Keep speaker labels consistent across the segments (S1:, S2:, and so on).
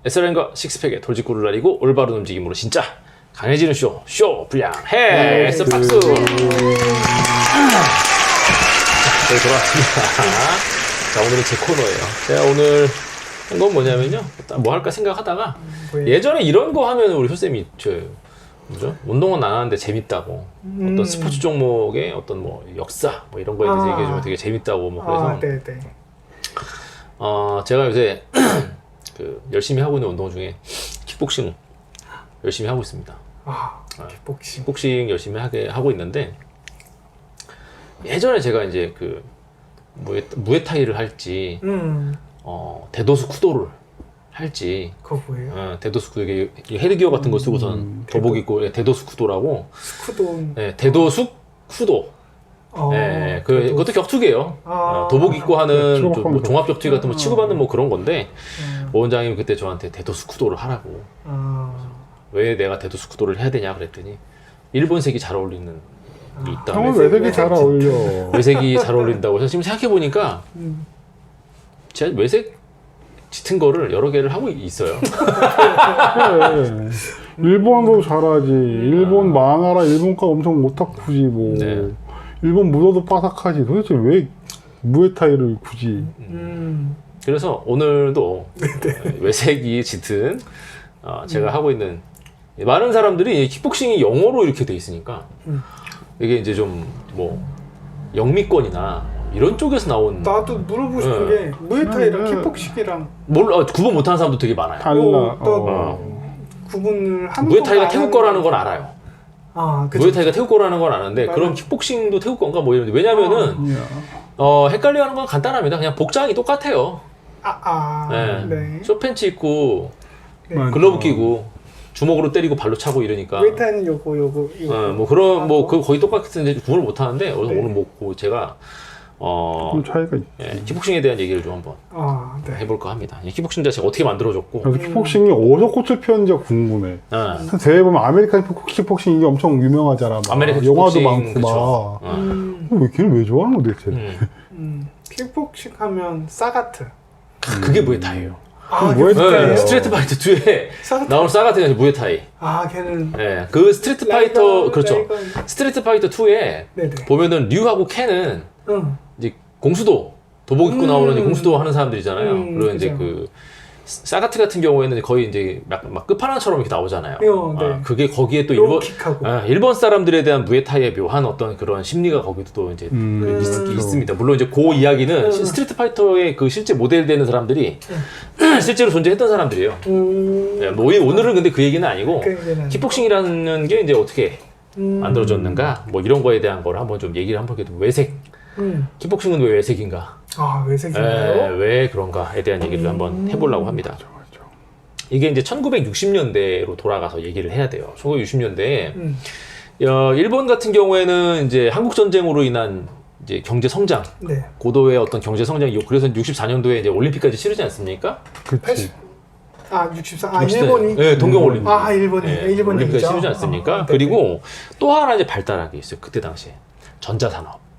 S1: SRM과 식스팩의 돌직구를 날리고 올바른 움직임으로 진짜 강해지는 쇼 불량 헬스 박수. 자, 저희 돌아왔습니다. 자, 오늘은 제 코너예요. 제가 오늘 한 건 뭐냐면요, 뭐 할까 생각하다가 예전에 이런 거 하면 우리 효쌤이 뭐죠? 운동은 안 하는데 재밌다고 어떤 스포츠 종목의 어떤 뭐 역사 뭐 이런 거에 대해서 얘기해주면 되게 재밌다고 뭐 그래서
S2: 네네.
S1: 제가 요새 그 열심히 하고 있는 운동 중에 킥복싱 열심히 하고 있습니다. 킥복싱 열심히 하고 있는데 예전에 제가 이제 그 무에타이를 할지 대도수 쿠도를 할지.
S2: 그거 뭐예요?
S1: 대도수 쿠도 이게 헤드기어 같은 거 쓰고선 도복 입고 대도수 쿠도라고.
S2: 스쿠도.
S1: 네, 대도수 쿠도. 네, 그것도 격투기예요. 도복 입고 하는 뭐 종합 격투기 같은 거 치고받는 뭐 그런 건데 오 원장님이 그때 저한테 대도수 쿠도를 하라고. 왜 내가 대도수 쿠도를 해야 되냐 그랬더니 일본색이 잘 어울리는 게 있다.
S3: 형은 외색이 잘 어울려.
S1: 외색이 잘 어울린다고. 그래서 지금 생각해 보니까 제가 외색 짙은 거를 여러 개를 하고 있어요.
S3: 그래. 일본도 잘하지. 일본 만화라 일본과 엄청 오타쿠지 뭐. 네. 일본 무도도 빠삭하지. 도대체 왜 무에타이를 굳이?
S1: 그래서 오늘도 외색이 짙은 제가 하고 있는 많은 사람들이 킥복싱이 영어로 이렇게 돼 있으니까 이게 이제 좀 뭐 영미권이나 이런 쪽에서 나온.
S2: 나도 물어보고 싶은 게 무에타이랑 킥복싱이랑
S1: 구분 못하는 사람도 되게 많아요.
S3: 달라.
S2: 구분을 하는.
S1: 무에타이가 태국 거라는 건 알아요.
S2: 그쵸.
S1: 무에타이가 태국 거라는 건 아는데 그럼 킥복싱도 태국 건가 뭐 이런데 왜냐면은 헷갈려하는 건 간단합니다. 그냥 복장이 똑같아요.
S2: 네.
S1: 쇼팬츠 입고 글러브 끼고 주먹으로 때리고 발로 차고 이러니까.
S2: 무에타이는 요거.
S1: 뭐 그런 그 거의 똑같은데 구분을 못 하는데 오늘 뭐 제가
S3: 좀 차이가 있지.
S1: 킥복싱에 대한 얘기를 좀 한번 해볼까 합니다. 킥복싱 자체가 어떻게 만들어졌고.
S3: 그래서 킥복싱이 어디서 꽃을 피웠는지가 궁금해. 대회 보면 아메리칸 킥복싱 이게 엄청 유명하잖아.
S1: 아메리칸
S3: 영화도
S1: 킥복싱,
S3: 많고 막. 걔는 왜 좋아하는 거야 대체?
S2: 킥복싱 하면 사가트.
S1: 그게 무에타이예요.
S3: 무에타이.
S1: 스트리트 파이터 2에 나오는 사가트가 무에타이.
S2: 걔는.
S1: 네, 그 스트리트 파이터 그렇죠. 스트리트 파이터 2에 보면은 류하고 켄은 이제 공수도 도복 입고 나오는 공수도 하는 사람들이잖아요. 그리고 이제 그 사가트 같은 경우에는 거의 이제 막 끝판왕처럼 이렇게 나오잖아요. 그게 거기에 또 일본 사람들에 대한 무에타이의 묘한 어떤 그런 심리가 거기도 또 이제 있습니다. 물론 이제 그 이야기는 스트리트 파이터의 그 실제 모델 되는 사람들이 실제로 존재했던 사람들이에요. 네, 뭐 오늘은 근데 그 얘기는 아니고 킥복싱이라는 게 이제 어떻게 만들어졌는가 뭐 이런 거에 대한 걸 한번 좀 얘기를 한번 해도 외색. 킥복싱은 왜 외색인가?
S2: 외색인가요?
S1: 왜 그런가에 대한 얘기를 한번 해보려고 합니다. 이게 이제 1960년대로 돌아가서 얘기를 해야 돼요. 1960년대에 일본 같은 경우에는 이제 한국 전쟁으로 인한 이제 경제 성장, 고도의 어떤 경제 성장이 그래서 64년도에 이제 올림픽까지 치르지 않습니까?
S3: 그렇지.
S2: 64. 일본이?
S1: 네, 동경 올림픽.
S2: 일본이.
S1: 올림픽까지 치르지 않습니까? 그리고 또 하나 이제 발달한 게 있어요. 그때 당시에 전자산업.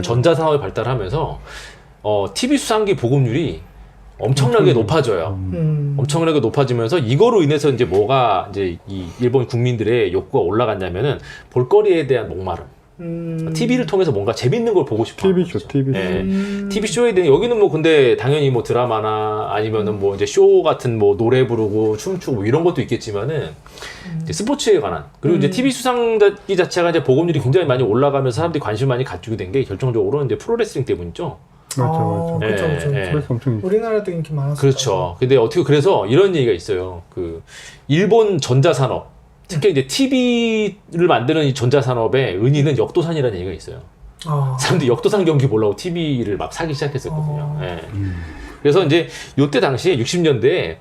S1: 전자산업이 발달하면서 TV 수상기 보급률이 엄청나게 높아져요. 엄청나게 높아지면서 이거로 인해서 이제 뭐가 이제 이 일본 국민들의 욕구가 올라갔냐면은 볼거리에 대한 목마름. TV를 통해서 뭔가 재밌는 걸 보고 싶어.
S3: TV쇼.
S1: TV쇼에 대한 여기는 뭐 근데 당연히 뭐 드라마나 아니면은 뭐 이제 쇼 같은 뭐 노래 부르고 춤추고 뭐 이런 것도 있겠지만은 이제 스포츠에 관한 그리고 이제 TV 수상기 자체가 이제 보급률이 굉장히 많이 올라가면서 사람들이 관심을 많이 가지게 된 게 결정적으로 이제 프로레슬링 때문이죠.
S3: 그렇죠.
S2: 그렇죠. 우리나라도 인기 많았어요.
S1: 그렇죠. 근데 어떻게 그래서 이런 얘기가 있어요. 그 일본 전자산업 특히 이제 TV를 만드는 이 전자산업의 은인은 역도산이라는 얘기가 있어요. 사람들이 역도산 경기 보려고 TV를 막 사기 시작했었거든요. 그래서 이제 요때 당시에 60년대에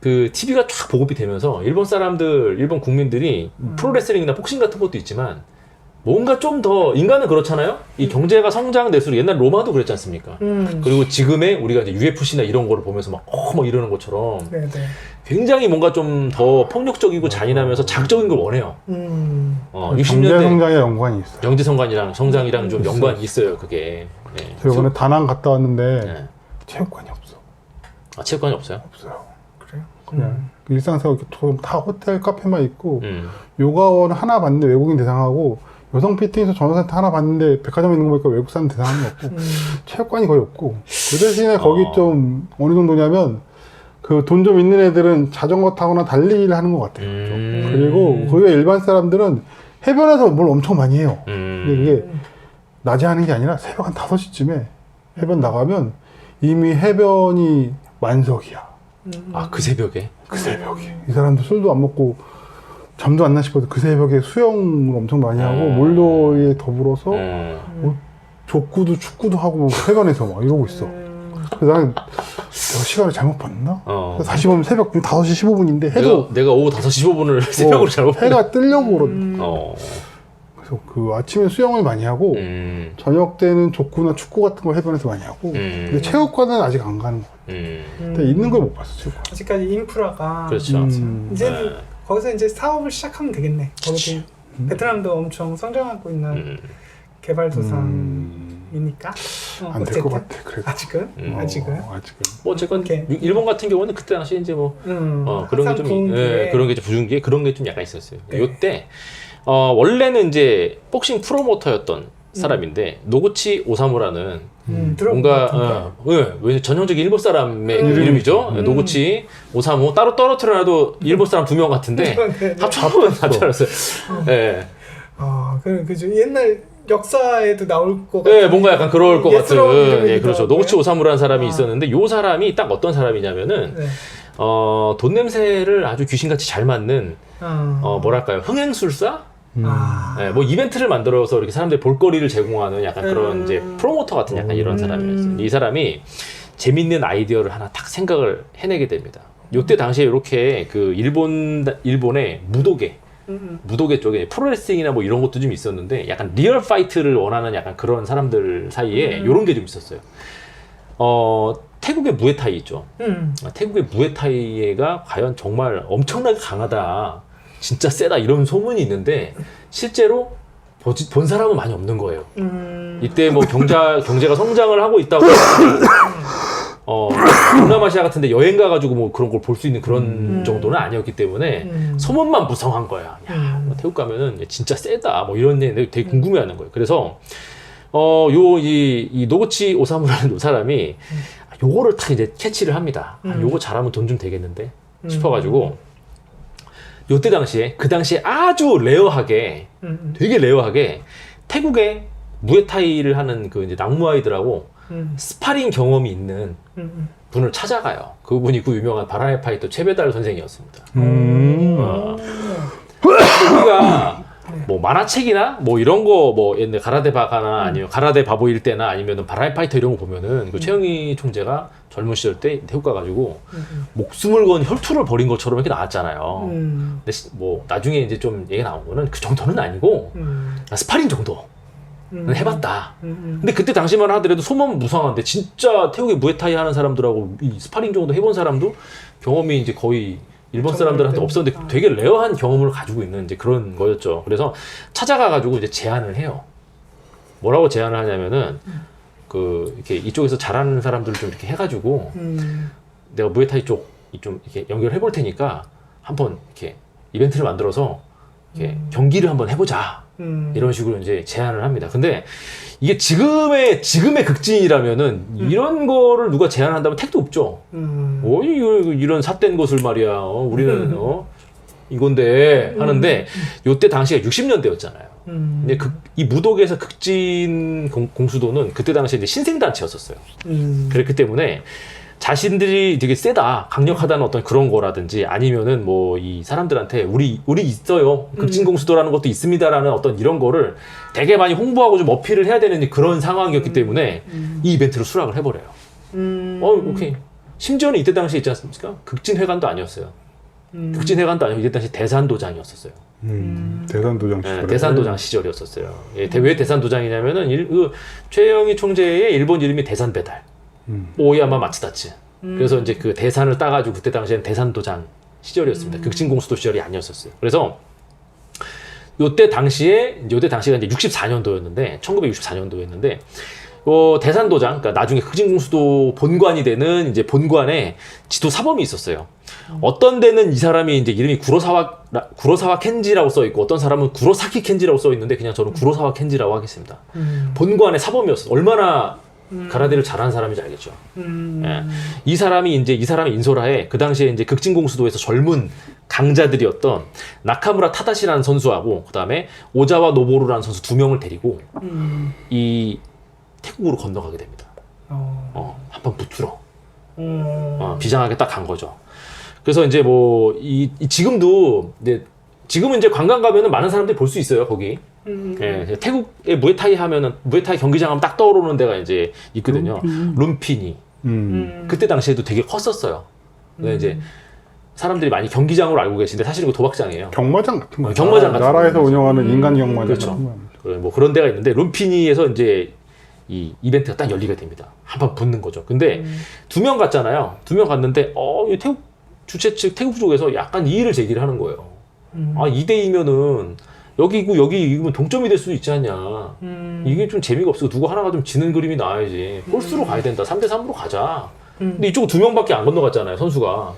S1: 그 TV가 쫙 보급이 되면서 일본 국민들이 프로레슬링이나 복싱 같은 것도 있지만 뭔가 좀 더 인간은 그렇잖아요. 이 경제가 성장될수록 옛날 로마도 그랬지 않습니까? 그리고 지금의 우리가 이제 UFC나 이런 거를 보면서 막 이러는 것처럼 굉장히 뭔가 좀 더 폭력적이고 잔인하면서 자극적인 걸 원해요.
S3: 60년대 경제 성장에 연관이 있어요.
S1: 경제 성장이랑 좀 연관이 있어요. 그게.
S3: 저 이번에 다낭 갔다 왔는데 체육관이 없어.
S1: 체육관이 없어요?
S3: 없어요.
S2: 그래요?
S3: 그냥 일상생활 다 호텔 카페만 있고 요가원 하나 봤는데 외국인 대상하고 여성 피트니스 전문센터 하나 봤는데 백화점에 있는 거 보니까 외국 사람 대상은 없고 체육관이 거의 없고 그 대신에 거기 좀 어느 정도냐면 그 돈 좀 있는 애들은 자전거 타거나 달리기를 하는 것 같아요. 그리고 거기 일반 사람들은 해변에서 뭘 엄청 많이 해요. 근데 그게 낮에 하는 게 아니라 새벽 한 5시쯤에 해변 나가면 이미 해변이 만석이야.
S1: 아, 그 새벽에?
S3: 그 새벽에. 이 사람들 술도 안 먹고 잠도 안 나 싶어도 그 새벽에 수영을 엄청 많이 하고 몰더에 더불어서 뭐 족구도 축구도 하고 뭐 해변에서 막 이러고 있어. 그래서 나는 내가 시간을 잘못 봤나? 그래서 다시 보면 새벽 5시 15분인데 해도
S1: 내가 오후 5시 15분을 새벽으로 잘못 봤나?
S3: 해가 뜨려고 그러는 그래서 그 아침에 수영을 많이 하고 저녁 때는 족구나 축구 같은 걸 해변에서 많이 하고 근데 체육관은 아직 안 가는 거 같아. 근데 있는 걸 못 봤어 체육관.
S2: 아직까지 인프라가
S1: 그렇죠.
S2: 이제는 거기서 이제 사업을 시작하면 되겠네. 거기 베트남도 엄청 성장하고 있는 개발도상이니까
S3: 안 될 것 같아. 그래도
S2: 아직은.
S1: 뭐 어쨌건 일본 같은 경우는 그때 당시 이제 뭐 그런 게 좀 그런 게 좀 부중기에 그런 게 좀 약간 있었어요. 요때 원래는 이제 복싱 프로모터였던 사람인데 노구치 오사무라는 뭔가 왜 전형적인 일본 사람의 이름이죠. 노구치 오사무 따로 떨어뜨려놔도 일본 사람 2명 같은데 합쳐보면 나타났어요. 네.
S2: 그죠. 옛날 역사에도 나올 것 같은.
S1: 네, 뭔가 약간 그럴 것 같은. 예, 그렇죠.
S2: 거고요?
S1: 노구치 오사무라는 사람이 있었는데 요 사람이 딱 어떤 사람이냐면은 돈 냄새를 아주 귀신같이 잘 맡는 뭐랄까요, 흥행술사? 네, 뭐 이벤트를 만들어서 이렇게 사람들이 볼거리를 제공하는 약간 그런 이제 프로모터 같은 약간 이런 사람이었어요. 이 사람이 재밌는 아이디어를 하나 딱 생각을 해내게 됩니다. 요때 당시에 이렇게 그 일본의 무도계 쪽에 프로레슬링이나 뭐 이런 것도 좀 있었는데 약간 리얼 파이트를 원하는 약간 그런 사람들 사이에 이런 게 좀 있었어요. 태국의 무에타이 있죠. 태국의 무에타이가 과연 정말 엄청나게 강하다, 진짜 세다 이런 소문이 있는데 실제로 본 사람은 많이 없는 거예요. 이때 뭐 경제가 성장을 하고 있다고 동남아시아 같은데 여행 가가지고 뭐 그런 걸 볼 수 있는 그런 정도는 아니었기 때문에 소문만 무성한 거야. 야, 뭐 태국 가면은 진짜 세다 뭐 이런 애 되게 궁금해하는 거예요. 그래서 이 노구치 오사무라는 사람이 요거를 딱 이제 캐치를 합니다. 요거 잘하면 돈 좀 되겠는데 싶어가지고 요때 당시에 그 당시에 아주 레어하게 되게 레어하게 태국의 무에타이를 하는 그 이제 낙무아이들하고 스파링 경험이 있는 분을 찾아가요. 그분이 그 유명한 바라네 파이터 최배달 선생이었습니다. 우리가 뭐 만화책이나 뭐 이런 거 뭐 옛날 가라데 바가나 아니면 가라데 바보일 때나 아니면 바라네 파이터 이런 거 보면은 그 최영희 총재가 젊은 시절 때 태국 가가지고 목숨을 건 혈투를 벌인 것처럼 이렇게 나왔잖아요. 근데 뭐 나중에 이제 좀 얘기 나온 거는 그 정도는 아니고 스파링 정도. 해봤다. 근데 그때 당시만 하더라도 소문 무성한데 진짜 태국에 무에타이 하는 사람들하고 이 스파링 정도 해본 사람도 경험이 이제 거의 일본 사람들한테 없었는데 되게 레어한 경험을 가지고 있는 이제 그런 거였죠. 그래서 찾아가가지고 이제 제안을 해요. 뭐라고 제안을 하냐면은 그 이렇게 이쪽에서 잘하는 사람들을 좀 이렇게 해가지고 내가 무에타이 쪽 좀 이렇게 연결해 볼 테니까 한번 이렇게 이벤트를 만들어서 이렇게 경기를 한번 해보자. 이런 식으로 이제 제안을 합니다. 근데 이게 지금의 극진이라면은 이런 거를 누가 제안한다면 택도 없죠. 이런 삿된 것을 말이야. 우리는 이건데 하는데 요때 당시가 60년대였잖아요. 근데 이 무도계에서 극진 공수도는 그때 당시에 이제 신생단체였었어요. 그렇기 때문에 자신들이 되게 세다, 강력하다는 어떤 그런 거라든지 아니면은 뭐 이 사람들한테 우리 있어요. 극진공수도라는 것도 있습니다라는 어떤 이런 거를 되게 많이 홍보하고 좀 어필을 해야 되는 그런 상황이었기 때문에 이 이벤트를 수락을 해버려요. 오케이. 심지어는 이때 당시에 있지 않습니까? 극진회관도 아니었어요. 극진회관도 아니고 이때 당시 대산도장이었었어요.
S3: 대산도장 시절.
S1: 네, 대산도장 시절이었었어요. 예, 왜 대산도장이냐면은 최영희 총재의 일본 이름이 대산배달. 오야마 마츠다치. 그래서 이제 그 대산을 따가지고 그때 당시에는 대산도장 시절이었습니다. 극진공수도 시절이 아니었었어요. 그래서 요때 당시가 이제 64년도였는데 1964년도였는데 대산도장, 그러니까 나중에 극진공수도 본관이 되는 이제 본관에 지도 사범이 있었어요. 어떤 데는 이 사람이 이제 이름이 구로사와 켄지라고 써 있고, 어떤 사람은 구로사키 켄지라고 써 있는데 그냥 저는 구로사와 켄지라고 하겠습니다. 본관의 사범이었어요. 얼마나 가라데를 잘하는 사람인지 알겠죠. 예. 이 사람의 인솔하에 그 당시에 이제 극진공수도에서 젊은 강자들이었던 나카무라 타다시라는 선수하고, 그 다음에 오자와 노보루라는 선수 2명을 데리고 이 태국으로 건너가게 됩니다. 한번 붙으러 비장하게 딱 간 거죠. 그래서 이제 뭐 지금도 지금은 이제 관광 가면은 많은 사람들이 볼 수 있어요, 거기. 예, 태국의 무에타이 하면은 무에타이 경기장 하면 딱 떠오르는 데가 이제 있거든요. 룸피니. 그때 당시에도 되게 컸었어요. 근데 이제 사람들이 많이 경기장으로 알고 계신데 사실은 그 도박장이에요.
S3: 경마장 같은 거.
S1: 경마장 같은
S3: 나라에서 운영하는 인간 경마장.
S1: 그렇죠. 뭐 그런 데가 있는데 룸피니에서 이제 이 이벤트가 딱 열리게 됩니다. 한번 붙는 거죠. 근데 2명 갔잖아요. 2명 갔는데 이 태국 주최 측 태국 쪽에서 약간 이의를 제기를 하는 거예요. 2대2면은 여기고 여기면 동점이 될 수도 있지 않냐. 이게 좀 재미가 없어. 누구 하나가 좀 지는 그림이 나와야지. 홀수로 가야 된다. 3대3으로 가자. 근데 이쪽은 2명밖에 안 건너갔잖아요, 선수가.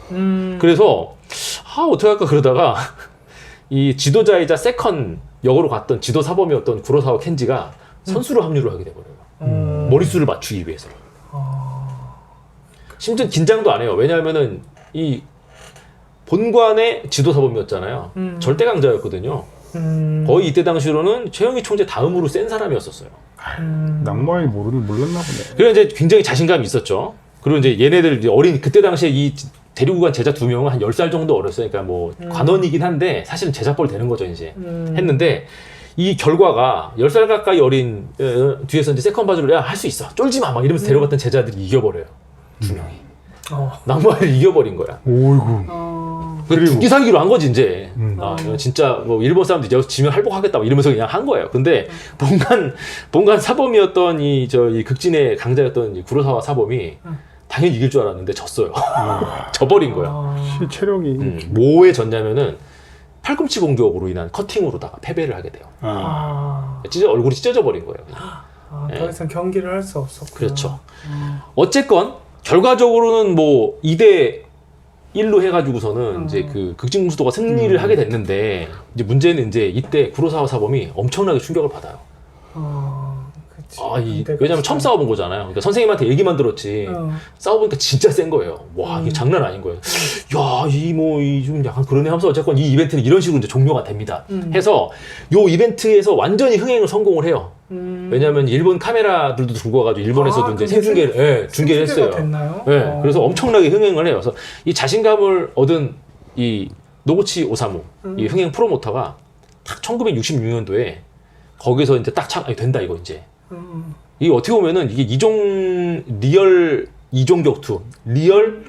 S1: 그래서 어떻게 할까 그러다가 이 지도자이자 세컨 역으로 갔던 지도 사범이었던 구로사와 켄지가 선수로 합류를 하게 돼버려요. 머릿수를 맞추기 위해서. 심지어 긴장도 안 해요. 왜냐하면은 이 본관의 지도 사범이었잖아요. 절대 강자였거든요. 거의 이때 당시로는 최영희 총재 다음으로 센 사람이었었어요.
S3: 낭만이 몰랐나 보네.
S1: 그래서 이제 굉장히 자신감이 있었죠. 그리고 이제 얘네들 이제 그때 당시에 이 데리고 간 제자 2명은 한 10살 정도 어렸어요. 그러니까 뭐 관원이긴 한데 사실은 제자뻘 되는 거죠, 이제. 했는데 이 결과가 10살 가까이 어린 뒤에서 이제 세컨 바주를 할 수 있어. 쫄지 마. 막 이러면서 데려갔던 제자들이 이겨버려요. 2명이. 낭만을 이겨버린 거야.
S3: 오이구.
S1: 죽기 살기로 한 거지 이제. 진짜 뭐 일본 사람들이 여기서 지면 할복하겠다 이러면서 그냥 한 거예요. 근데 본관 사범이었던 이 극진의 강자였던 이 구로사와 사범이 당연히 이길 줄 알았는데 졌어요. 져버린 거야.
S3: 체력이
S1: 뭐에 졌냐면은 팔꿈치 공격으로 인한 커팅으로다가 패배를 하게 돼요. 얼굴이 찢어져 버린 거예요.
S2: 더 이상 경기를 할 수 없었구나.
S1: 그렇죠. 어쨌건 결과적으로는 뭐 2대1로 해가지고서는 이제 그 극진공수도가 승리를 하게 됐는데, 이제 문제는 이제 이때 구로사와 사범이 엄청나게 충격을 받아요. 그치. 왜냐면 처음 싸워본 거잖아요. 그러니까 선생님한테 얘기만 들었지 싸워보니까 진짜 센 거예요. 와, 이게 장난 아닌 거예요. 야, 좀 약간 그러네 하면서 어쨌건 이 이벤트는 이런 식으로 이제 종료가 됩니다. 해서 요 이벤트에서 완전히 흥행을 성공을 해요. 왜냐하면 일본 카메라들도 들고 와가지고 일본에서도 이제 생중계를 중계를 했어요.
S2: 됐나요?
S1: 네, 그래서 엄청나게 흥행을 해요. 그래서 이 자신감을 얻은 이 노구치 오사무, 이 흥행 프로모터가 딱 1966년도에 거기서 이제 딱 된다 이거 이제. 이게 어떻게 보면은 이게 리얼 이종 격투, 리얼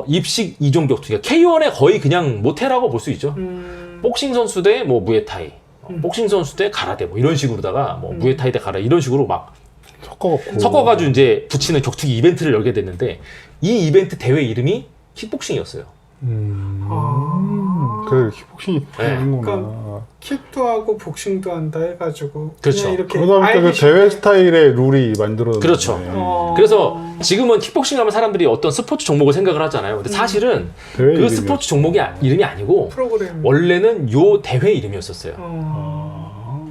S1: 입식 이종 격투, 그러니까 K1의 거의 그냥 모태라고 볼 수 있죠. 복싱 선수 대 뭐 무에타이, 복싱 선수 대 가라데 뭐 이런 식으로다가 뭐 무에타이 대 가라 이런 식으로 막 섞어가지고 이제 붙이는 격투기 이벤트를 열게 됐는데, 이 이벤트 대회 이름이 킥복싱이었어요.
S3: 그래, 킥복싱이 되는구나.
S2: 그러니까 킥도 하고 복싱도 한다 해가지고
S1: 그렇죠.
S2: 그냥 이렇게
S3: 그러다 보니까 그 대회 스타일의 룰이 만들어졌네.
S1: 그렇죠. 그래서 지금은 킥복싱 하면 사람들이 어떤 스포츠 종목을 생각을 하잖아요. 근데 사실은 그 스포츠 종목이 이름이 아니고
S2: 프로그램.
S1: 원래는 요 대회 이름이었었어요.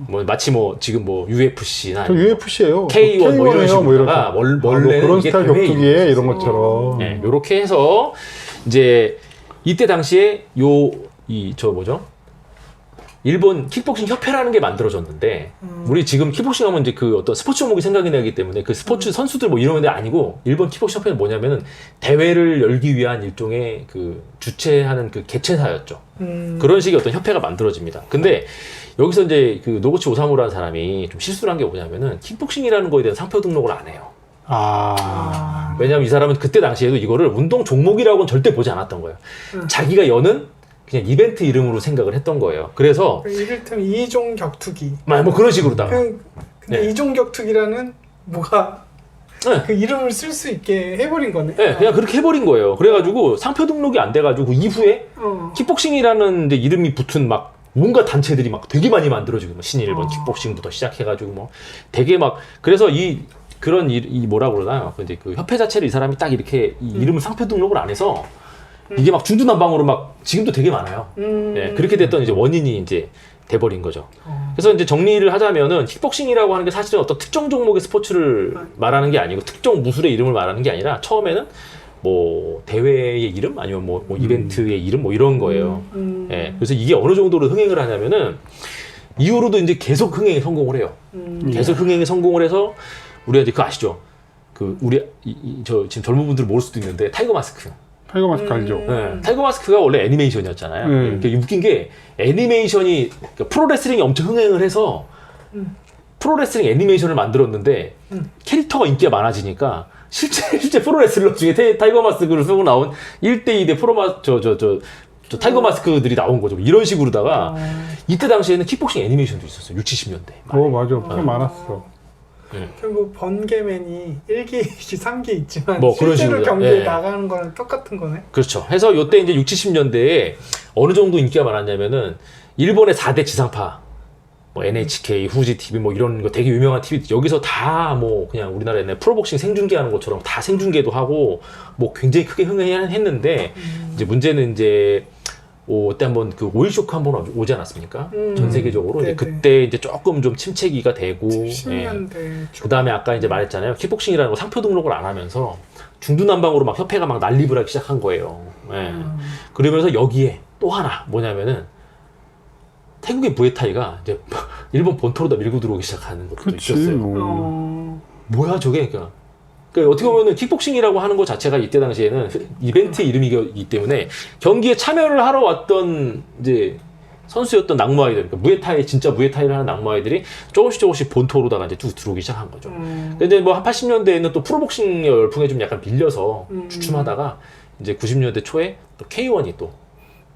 S1: 뭐 마치 뭐 지금 뭐 UFC나
S3: UFC예요.
S1: K1 뭐 이런 식으로다가 원래는
S3: 그런
S1: 이게
S3: 스타일
S1: 대회
S3: 격투기에 이런 것처럼.
S1: 네, 요렇게 해서 이제 이때 당시에 일본 킥복싱 협회라는 게 만들어졌는데, 우리 지금 킥복싱 하면 이제 그 어떤 스포츠 종목이 생각이 나기 때문에 그 스포츠 선수들 뭐 이런 데 아니고, 일본 킥복싱 협회는 뭐냐면은 대회를 열기 위한 일종의 그 주최하는 그 개최사였죠. 그런 식의 어떤 협회가 만들어집니다. 근데 여기서 이제 그 노구치 오사무라는 사람이 좀 실수를 한 게 뭐냐면은 킥복싱이라는 거에 대한 상표 등록을 안 해요. 왜냐면 이 사람은 그때 당시에도 이거를 운동 종목이라고는 절대 보지 않았던 거예요. 자기가 여는 그냥 이벤트 이름으로 생각을 했던 거예요. 그래서
S2: 이를테면 이종 격투기
S1: 뭐 그런 식으로다가.
S2: 근데 이종 격투기라는 뭐가 그 이름을 쓸 수 있게 해버린 거네.
S1: 네, 그냥 그렇게 해버린 거예요. 그래가지고 상표 등록이 안 돼가지고 이후에 킥복싱이라는 이제 이름이 붙은 막 뭔가 단체들이 막 되게 많이 만들어지고 뭐 신일본 킥복싱부터 시작해가지고 뭐 되게 막 그래서 그런 이 뭐라 그러나요? 근데 그 협회 자체를 이 사람이 딱 이렇게 이 이름을 상표 등록을 안 해서 이게 막 중구난방으로 막 지금도 되게 많아요. 예, 그렇게 됐던 이제 원인이 이제 돼버린 거죠. 그래서 이제 정리를 하자면은 킥복싱이라고 하는 게 사실은 어떤 특정 종목의 스포츠를 말하는 게 아니고 특정 무술의 이름을 말하는 게 아니라 처음에는 뭐 대회의 이름 아니면 뭐 이벤트의 이름 뭐 이런 거예요. 예, 그래서 이게 어느 정도로 흥행을 하냐면은 이후로도 이제 계속 흥행에 성공을 해요. 계속 흥행에 성공을 해서 우리가 이제 그거 아시죠? 그 우리 저 지금 젊은 분들 모를 수도 있는데 타이거 마스크.
S3: 타이거 마스크 알죠?
S1: 네, 타이거 마스크가 원래 애니메이션이었잖아요. 이게 웃긴 게 애니메이션이 그러니까 프로레슬링이 엄청 흥행을 해서 프로레슬링 애니메이션을 만들었는데 캐릭터가 인기가 많아지니까 실제 프로레슬러 중에 타이거 마스크를 쓰고 나온 1대2대 저 타이거 마스크들이 나온 거죠. 이런 식으로다가 이때 당시에는 킥복싱 애니메이션도 있었어요. 60, 70년대.
S3: 맞아. 꽤 많았어.
S2: 결국 번개맨이 1기, 2기, 3기 있지만
S1: 뭐 그런
S2: 실제로
S1: 식으로
S2: 경기에 나가는 거랑 똑같은 거네.
S1: 그렇죠. 해서 요때 이제 60, 70년대에 어느 정도 인기가 많았냐면은 일본의 4대 지상파 뭐 NHK, 후지 TV 뭐 이런 거 되게 유명한 TV 여기서 다 뭐 그냥 우리나라 옛날 프로복싱 생중계하는 것처럼 다 생중계도 하고 뭐 굉장히 크게 흥행했는데 이제 문제는 이제 그때 한번 그 오일 쇼크 한번 오지 않았습니까? 전 세계적으로 이제 그때 이제 조금 좀 침체기가 되고
S2: 10년대
S1: 그 다음에 아까 이제 말했잖아요. 킥복싱이라는 거 상표 등록을 안 하면서 중두난방으로 막 협회가 막 난립을 하기 시작한 거예요. 예. 그러면서 여기에 또 하나 뭐냐면은 태국의 무에타이가 이제 일본 본토로다 밀고 들어오기 시작하는 것도 있었어요. 뭐야 저게 그러니까 어떻게 보면은 킥복싱이라고 하는 것 자체가 이때 당시에는 이벤트 이름이기 때문에 경기에 참여를 하러 왔던 이제 선수였던 낙무아이들, 그러니까 진짜 무에타이를 하는 낙무아이들이 조금씩 본토로다가 이제 쭉 들어오기 시작한 거죠. 근데 뭐 한 80년대에는 또 프로복싱의 열풍에 좀 약간 빌려서 주춤하다가 이제 90년대 초에 또 K1이 또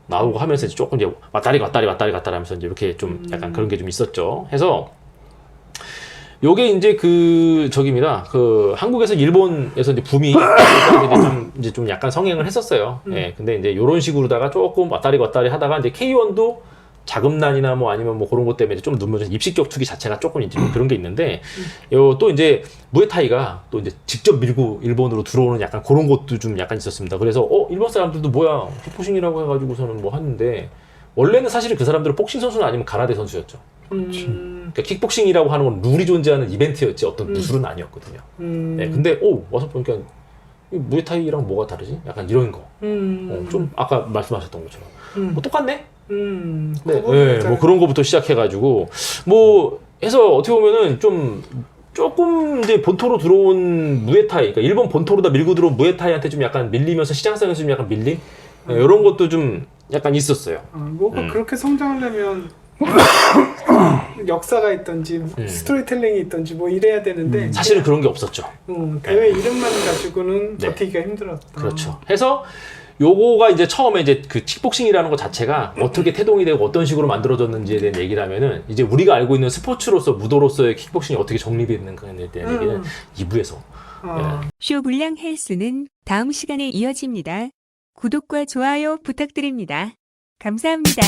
S1: 나오고 하면서 이제 조금 이제 왔다리 하면서 이제 이렇게 좀 약간 그런 게 좀 있었죠. 해서 요게 이제 저기입니다. 한국에서 일본에서 이제 붐이 이제 좀 약간 성행을 했었어요. 예. 근데 이제 요런 식으로다가 조금 왔다리 하다가 이제 K1도 자금난이나 뭐 아니면 뭐 그런 것 때문에 좀 눈물 입식 격투기 자체가 조금 이제 그런 게 있는데 또 이제 무에타이가 또 이제 직접 밀고 일본으로 들어오는 약간 그런 것도 좀 약간 있었습니다. 그래서 일본 사람들도 뭐야 킥복싱이라고 해가지고서는 뭐 하는데 원래는 사실은 그 사람들은 복싱 선수는 아니면 가라데 선수였죠. 그러니까 킥복싱이라고 하는 건 룰이 존재하는 이벤트였지 어떤 무술은 아니었거든요. 네, 근데 와서 보니까 이 무에타이랑 뭐가 다르지? 약간 이런 거. 좀 아까 말씀하셨던 것처럼 뭐 똑같네? 네, 뭐 그런 거부터 시작해가지고 뭐 해서 어떻게 보면은 조금 이제 본토로 들어온 무에타이, 그러니까 일본 본토로다 밀고 들어온 무에타이한테 좀 약간 밀리면서 시장성에서 좀 약간 밀린 이런 것도 좀 약간 있었어요.
S2: 뭐가 그렇게 성장하려면 역사가 있던지 스토리텔링이 있던지 뭐 이래야 되는데
S1: 사실은 그런 게 없었죠.
S2: 대회 이름만 가지고는 버티기가 힘들었다.
S1: 그렇죠. 해서 요거가 이제 처음에 이제 그 킥복싱이라는 것 자체가 어떻게 태동이 되고 어떤 식으로 만들어졌는지에 대한 얘기를 하면은 이제 우리가 알고 있는 스포츠로서 무도로서의 킥복싱이 어떻게 정립됐는가에 대한 얘기는 2부에서
S4: 쇼불량 헬스는 다음 시간에 이어집니다. 구독과 좋아요 부탁드립니다. 감사합니다.